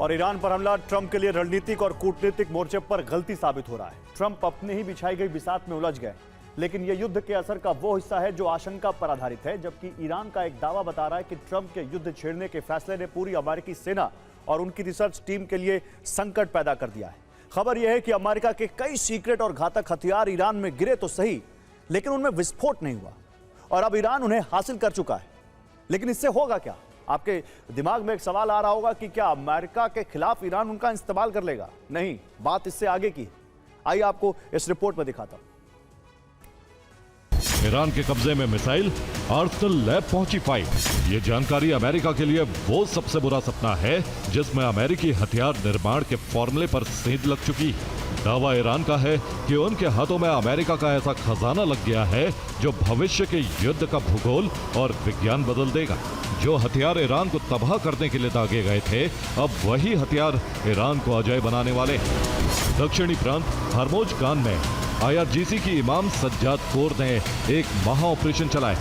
और ईरान पर हमला ट्रंप के लिए रणनीतिक और कूटनीतिक मोर्चे पर गलती साबित हो रहा है। ट्रंप अपने ही बिछाई गई बिसात में उलझ गए, लेकिन यह युद्ध के असर का वो हिस्सा है जो आशंका पर आधारित है, जबकि ईरान का एक दावा बता रहा है कि ट्रंप के युद्ध छेड़ने के फैसले ने पूरी अमेरिकी सेना और उनकी रिसर्च टीम के लिए संकट पैदा कर दिया है। खबर यह है कि अमेरिका के कई सीक्रेट और घातक हथियार ईरान में गिरे तो सही, लेकिन उनमें विस्फोट नहीं हुआ और अब ईरान उन्हें हासिल कर चुका है। लेकिन इससे होगा क्या? आपके दिमाग में एक सवाल आ रहा होगा कि क्या अमेरिका के खिलाफ ईरान उनका इस्तेमाल कर लेगा? नहीं, बात इससे आगे की है। आइए आपको इस रिपोर्ट में दिखाता हूं। ईरान के कब्जे में मिसाइल, आर्सेनल लैब पहुंची फाइल। ये जानकारी अमेरिका के लिए वो सबसे बुरा सपना है जिसमें अमेरिकी हथियार निर्माण के फॉर्मूले पर सेंध लग चुकी। दावा ईरान का है कि उनके हाथों में अमेरिका का ऐसा खजाना लग गया है जो भविष्य के युद्ध का भूगोल और विज्ञान बदल देगा। जो हथियार ईरान को तबाह करने के लिए दागे गए थे, अब वही हथियार ईरान को अजय बनाने वाले। दक्षिणी प्रांत हरमोज खान में IRGC की इमाम सज्जाद कोर ने एक महा ऑपरेशन चलाया,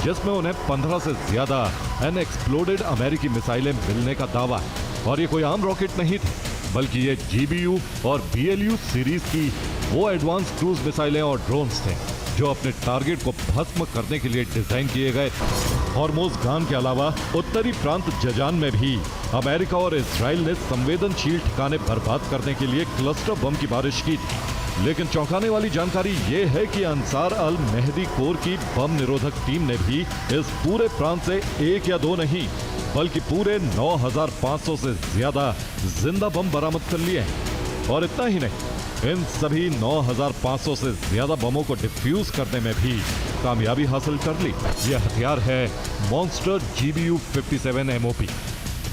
जिसमें उन्हें 15 से ज्यादा अनएक्सप्लोडेड अमेरिकी मिसाइलें मिलने का दावा है। और ये कोई आम रॉकेट नहीं थे, बल्कि ये GBU और BLU सीरीज की वो एडवांस क्रूज मिसाइलें और ड्रोन्स थे जो अपने टारगेट को भस्म करने के लिए डिजाइन किए गए थे। हॉर्मोज खान के अलावा उत्तरी प्रांत जजान में भी अमेरिका और इजराइल ने संवेदनशील ठिकाने बर्बाद करने के लिए क्लस्टर बम की बारिश की थी। लेकिन चौंकाने वाली जानकारी ये है कि अंसार अल मेहदी कोर की बम निरोधक टीम ने भी इस पूरे प्रांत से एक या दो नहीं, बल्कि पूरे 9500 से ज्यादा जिंदा बम बरामद कर लिए हैं। और इतना ही नहीं, इन सभी 9500 से ज्यादा बमों को डिफ्यूज करने में भी कामयाबी हासिल कर ली। यह हथियार है मॉन्स्टर GBU 57 MOP,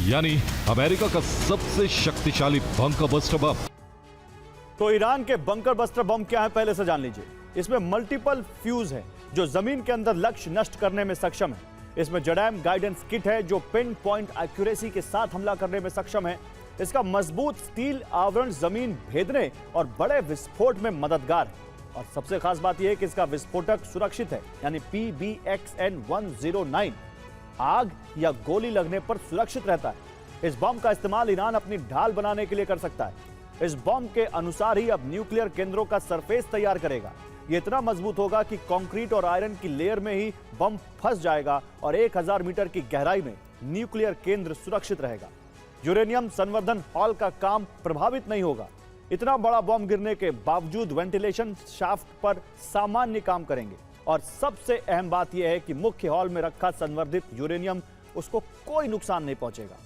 यानी अमेरिका का सबसे शक्तिशाली बंकर बस्टर बम। तो ईरान के बंकर बस्टर बम क्या है, पहले से जान लीजिए। इसमें मल्टीपल फ्यूज है जो जमीन के अंदर लक्ष्य नष्ट करने में सक्षम है। इसमें जडैम गाइडेंस किट है जो पिन पॉइंट एक्यूरेसी के साथ हमला करने में सक्षम है। इसका मजबूत स्टील आवरण जमीन भेदने और बड़े विस्फोट में मददगार है। और सबसे खास बात यह है कि इसका विस्फोटक सुरक्षित है, यानी PBXN 109 आग या गोली लगने पर सुरक्षित रहता है। इस बम का इस्तेमाल ईरान अपनी ढाल बनाने के लिए कर सकता है। इस बम के अनुसार ही अब न्यूक्लियर केंद्रों का सरफेस तैयार करेगा। ये इतना मजबूत होगा कि कंक्रीट और आयरन की लेयर में ही बम फंस जाएगा और 1000 मीटर की गहराई में न्यूक्लियर केंद्र सुरक्षित रहेगा। यूरेनियम संवर्धन हॉल का काम प्रभावित नहीं होगा। इतना बड़ा बम गिरने के बावजूद वेंटिलेशन शाफ्ट पर सामान्य काम करेंगे। और सबसे अहम बात यह है कि मुख्य हॉल में रखा संवर्धित यूरेनियम उसको कोई नुकसान नहीं पहुंचेगा।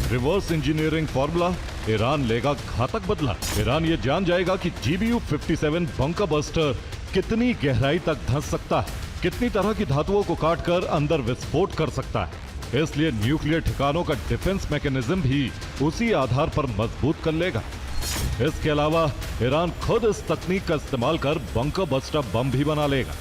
रिवर्स इंजीनियरिंग फॉर्मूला, ईरान लेगा घातक बदला। ईरान ये जान जाएगा कि GBU 57 बंकर बस्टर कितनी गहराई तक धंस सकता है, कितनी तरह की धातुओं को काटकर अंदर विस्फोट कर सकता है। इसलिए न्यूक्लियर ठिकानों का डिफेंस मैकेनिज्म भी उसी आधार पर मजबूत कर लेगा। इसके अलावा ईरान खुद इस तकनीक का इस्तेमाल कर बंकर बस्टर बम भी बना लेगा,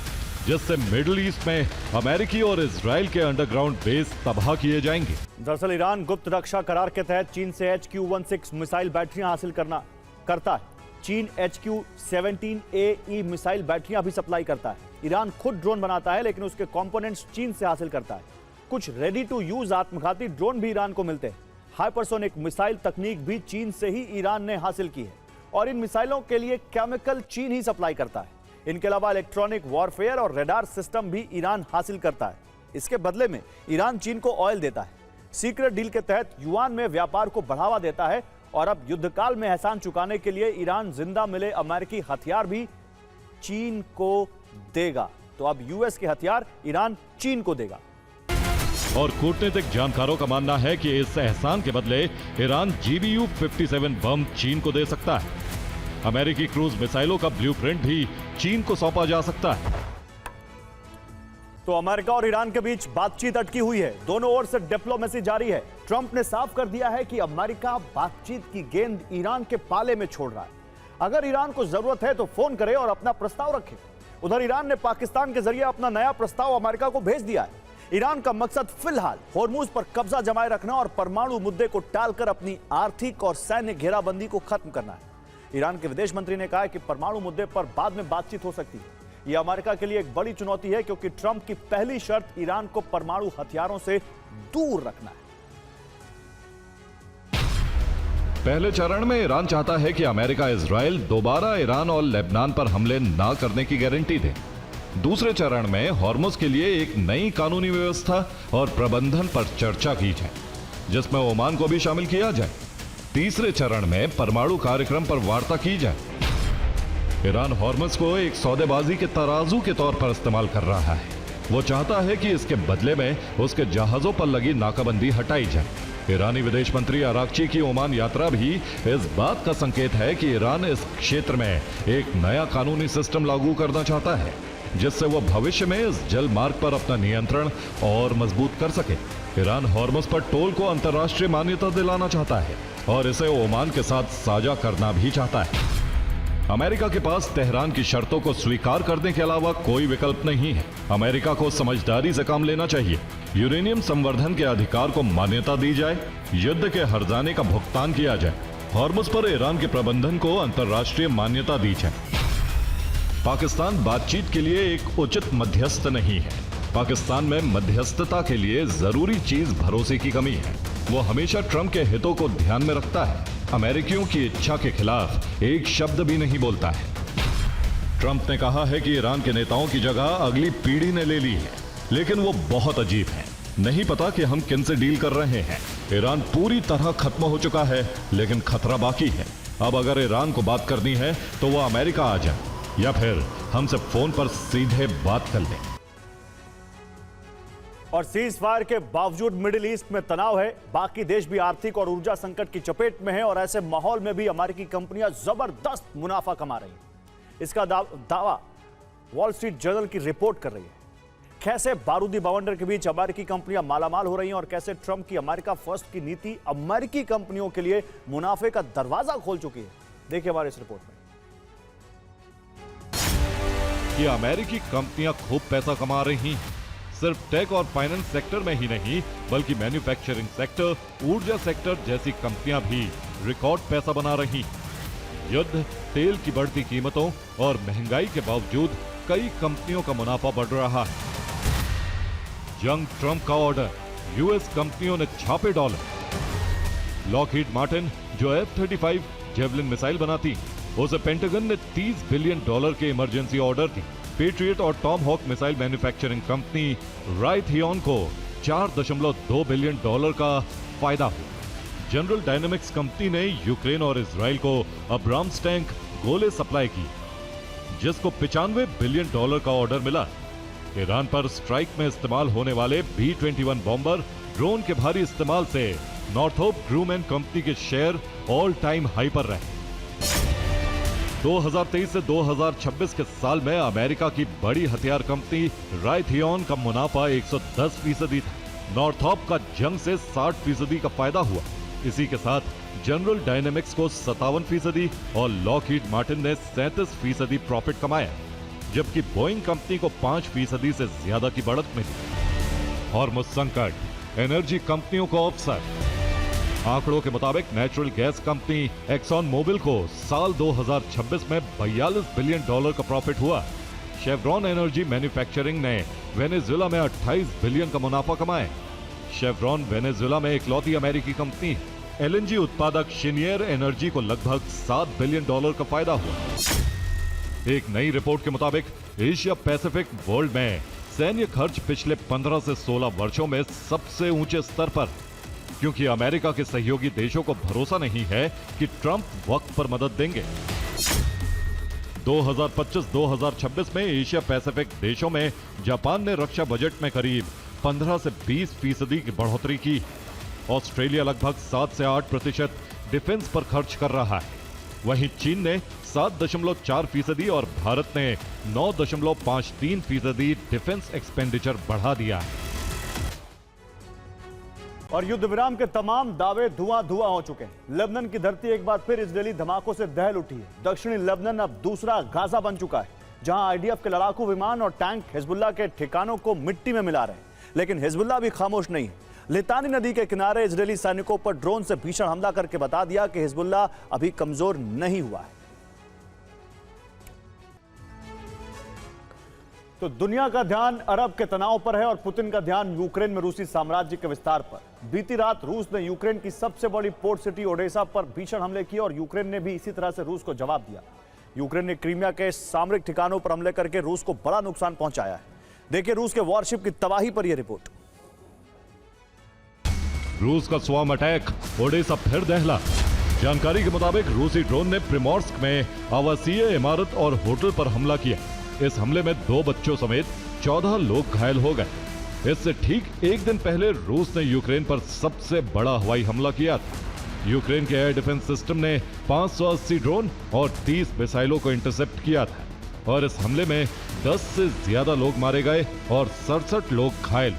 जिससे मिडिल ईस्ट में अमेरिकी और इजराइल के अंडरग्राउंड बेस तबाह किए जाएंगे। दरअसल ईरान गुप्त रक्षा करार के तहत चीन से HQ-16 मिसाइल बैटरियां हासिल करता है। चीन HQ-17A मिसाइल बैटरियां भी सप्लाई करता है। ईरान खुद ड्रोन बनाता है, लेकिन उसके कंपोनेंट्स चीन से हासिल करता है। कुछ रेडी टू यूज आत्मघाती ड्रोन भी ईरान को मिलते हैं। हाइपरसोनिक मिसाइल तकनीक भी चीन से ही ईरान ने हासिल की है और इन मिसाइलों के लिए केमिकल चीन ही सप्लाई करता है। इनके अलावा इलेक्ट्रॉनिक वॉरफेयर और रडार सिस्टम भी ईरान हासिल करता है। इसके बदले में ईरान चीन को ऑयल देता है। सीक्रेट डील के तहत युआन में व्यापार को बढ़ावा देता है और अब युद्धकाल में एहसान चुकाने के लिए ईरान जिंदा मिले अमेरिकी हथियार भी चीन को देगा। तो अब US के हथियार ईरान चीन को देगा। और कूटनीतिक जानकारों का मानना है कि इस एहसान के बदले ईरान GBU 57 बम चीन को दे सकता है। अमेरिकी क्रूज मिसाइलों का ब्लूप्रिंट भी चीन को सौंपा जा सकता है। तो अमेरिका और ईरान के बीच बातचीत अटकी हुई है। दोनों ओर से डिप्लोमेसी जारी है। ट्रंप ने साफ कर दिया है कि अमेरिका बातचीत की गेंद ईरान के पाले में छोड़ रहा है। अगर ईरान को जरूरत है तो फोन करे और अपना प्रस्ताव रखे। उधर ईरान ने पाकिस्तान के जरिए अपना नया प्रस्ताव अमेरिका को भेज दिया है। ईरान का मकसद फिलहाल होर्मुज पर कब्जा जमाए रखना और परमाणु मुद्दे को टालकर अपनी आर्थिक और सैन्य घेराबंदी को खत्म करना है। ईरान के विदेश मंत्री ने कहा है कि परमाणु मुद्दे पर बाद में बातचीत हो सकती है। यह अमेरिका के लिए एक बड़ी चुनौती है, क्योंकि ट्रंप की पहली शर्त ईरान को परमाणु हथियारों से दूर रखना है। पहले चरण में ईरान चाहता है कि अमेरिका इजराइल दोबारा ईरान और लेबनान पर हमले ना करने की गारंटी दे। दूसरे चरण में हॉर्मुज के लिए एक नई कानूनी व्यवस्था और प्रबंधन पर चर्चा की जाए, जिसमें ओमान को भी शामिल किया जाए। तीसरे चरण में परमाणु कार्यक्रम पर वार्ता की जाए। ईरान हॉर्मुज को एक सौदेबाजी के तराजू के तौर पर इस्तेमाल कर रहा है। वो चाहता है कि इसके बदले में उसके जहाजों पर लगी नाकाबंदी हटाई जाए। ईरानी विदेश मंत्री अरागची की ओमान यात्रा भी इस बात का संकेत है कि ईरान इस क्षेत्र में एक नया कानूनी सिस्टम लागू करना चाहता है, जिससे वो भविष्य में इस जल मार्ग पर अपना नियंत्रण और मजबूत कर सके। ईरान हॉर्मुज पर टोल को अंतर्राष्ट्रीय मान्यता दिलाना चाहता है और इसे ओमान के साथ साझा करना भी चाहता है। अमेरिका के पास तेहरान की शर्तों को स्वीकार करने के अलावा कोई विकल्प नहीं है। अमेरिका को समझदारी से काम लेना चाहिए। यूरेनियम संवर्धन के अधिकार को मान्यता दी जाए, युद्ध के हर्जाने का भुगतान किया जाए, हॉर्मुज पर ईरान के प्रबंधन को अंतर्राष्ट्रीय मान्यता दी जाए। पाकिस्तान बातचीत के लिए एक उचित मध्यस्थ नहीं है। पाकिस्तान में मध्यस्थता के लिए जरूरी चीज भरोसे की कमी है। वो हमेशा ट्रंप के हितों को ध्यान में रखता है, अमेरिकियों की इच्छा के खिलाफ एक शब्द भी नहीं बोलता है। ट्रंप ने कहा है कि ईरान के नेताओं की जगह अगली पीढ़ी ने ले ली है, लेकिन वो बहुत अजीब है। नहीं पता कि हम किन से डील कर रहे हैं। ईरान पूरी तरह खत्म हो चुका है, लेकिन खतरा बाकी है। अब अगर ईरान को बात करनी है तो वो अमेरिका आ जाए या फिर हमसे फोन पर सीधे बात कर ले। और सीज फायर के बावजूद मिडिल ईस्ट में तनाव है। बाकी देश भी आर्थिक और ऊर्जा संकट की चपेट में है और ऐसे माहौल में भी अमेरिकी कंपनियां जबरदस्त मुनाफा कमा रही हैं। इसका दावा वॉल स्ट्रीट जर्नल की रिपोर्ट कर रही है। कैसे बारूदी बवंडर के बीच अमेरिकी कंपनियां मालामाल हो रही हैं और कैसे ट्रंप की अमेरिका फर्स्ट की नीति अमेरिकी कंपनियों के लिए मुनाफे का दरवाजा खोल चुकी है। देखिए हमारे इस रिपोर्ट में कि अमेरिकी कंपनियां खूब पैसा कमा रही हैं। सिर्फ टेक और फाइनेंस सेक्टर में ही नहीं, बल्कि मैन्युफैक्चरिंग सेक्टर, ऊर्जा सेक्टर जैसी कंपनियां भी रिकॉर्ड पैसा बना रही। युद्ध, तेल की बढ़ती कीमतों और महंगाई के बावजूद कई कंपनियों का मुनाफा बढ़ रहा है। जंग ट्रंप का ऑर्डर, यूएस कंपनियों ने छापे डॉलर। लॉकहीड मार्टिन जो F-35 जेवलिन मिसाइल बनाती, उसे पेंटागन ने $30 बिलियन के इमरजेंसी ऑर्डर दी। पेट्रियट और Tomahawk missile manufacturing company Raytheon को $4.2 बिलियन का फायदा हुआ। जनरल डायनेमिक्स कंपनी ने यूक्रेन और इजराइल को अब्राम्स टैंक गोले सप्लाई की, जिसको $95 बिलियन का ऑर्डर मिला। ईरान पर स्ट्राइक में इस्तेमाल होने वाले B-21 बॉम्बर ड्रोन के भारी इस्तेमाल से नॉर्थरोप ग्रूमैन कंपनी के शेयर ऑल टाइम हाई पर रहे। 2023 से 2026 के साल में अमेरिका की बड़ी हथियार कंपनी रायथियन का मुनाफा 110% था। नॉर्थरोप का जंग से 60% का फायदा हुआ। इसी के साथ जनरल डायनेमिक्स को 57% और लॉकहीड मार्टिन ने 37% प्रॉफिट कमाया, जबकि बोइंग कंपनी को 5% से ज्यादा की बढ़त मिली। हॉर्मुज संकट, एनर्जी कंपनियों को अवसर। आंकड़ों के मुताबिक natural gas company Exxon Mobil को साल 2026 में $42 बिलियन का प्रॉफिट हुआ। शेवरॉन एनर्जी मैन्युफैक्चरिंग ने वेनेजुएला में 28 बिलियन का मुनाफा कमाया। शेवरॉन वेनेजुएला में इकलौती अमेरिकी कंपनी है। LNG उत्पादक शिनियर एनर्जी को लगभग $7 बिलियन का फायदा हुआ। एक नई रिपोर्ट के मुताबिक एशिया पैसिफिक वर्ल्ड में सैन्य खर्च पिछले 15 से 16 वर्षों में सबसे ऊंचे स्तर पर, क्योंकि अमेरिका के सहयोगी देशों को भरोसा नहीं है कि ट्रंप वक्त पर मदद देंगे। 2025-2026 में एशिया पैसिफिक देशों में जापान ने रक्षा बजट में करीब 15 से 20% की बढ़ोतरी की। ऑस्ट्रेलिया लगभग 7 से 8% डिफेंस पर खर्च कर रहा है। वहीं चीन ने 7.4% और भारत ने 9.53% डिफेंस एक्सपेंडिचर बढ़ा दिया है। और युद्ध विराम के तमाम दावे धुआं धुआं हो चुके हैं। लेबनान की धरती एक बार फिर इजरायली धमाकों से दहल उठी है। दक्षिणी लेबनान अब दूसरा गाजा बन चुका है, जहां आईडीएफ के लड़ाकू विमान और टैंक हिजबुल्लाह के ठिकानों को मिट्टी में मिला रहे हैं। लेकिन हिजबुल्लाह भी खामोश नहीं है। लितानी नदी के किनारे इजरायली सैनिकों पर ड्रोन से भीषण हमला करके बता दिया कि हिजबुल्लाह अभी कमजोर नहीं हुआ है। तो दुनिया का ध्यान अरब के तनाव पर है और पुतिन का ध्यान यूक्रेन में रूसी साम्राज्य के विस्तार पर। बीती रात रूस ने यूक्रेन की सबसे बड़ी पोर्ट सिटी ओडेसा पर भीषण हमले किए और यूक्रेन ने भी इसी तरह से रूस को जवाब दिया। यूक्रेन ने क्रीमिया के सामरिक ठिकानों पर हमले करके रूस को बड़ा नुकसान पहुंचाया है। देखिए रूस के वॉरशिप की तबाही पर यह रिपोर्ट। रूस का स्वाम अटैक, ओडेसा फिर दहला। जानकारी के मुताबिक रूसी ड्रोन ने प्रिमोर्स्क में आवासीय इमारत और होटल पर हमला किया। इस हमले में 2 बच्चों समेत 14 लोग घायल हो गए। इससे ठीक एक दिन पहले रूस ने यूक्रेन पर सबसे बड़ा हवाई हमला किया था। यूक्रेन के एयर डिफेंस सिस्टम ने 580 ड्रोन और 30 मिसाइलों को इंटरसेप्ट किया था और इस हमले में 10 से ज्यादा लोग मारे गए और 67 लोग घायल।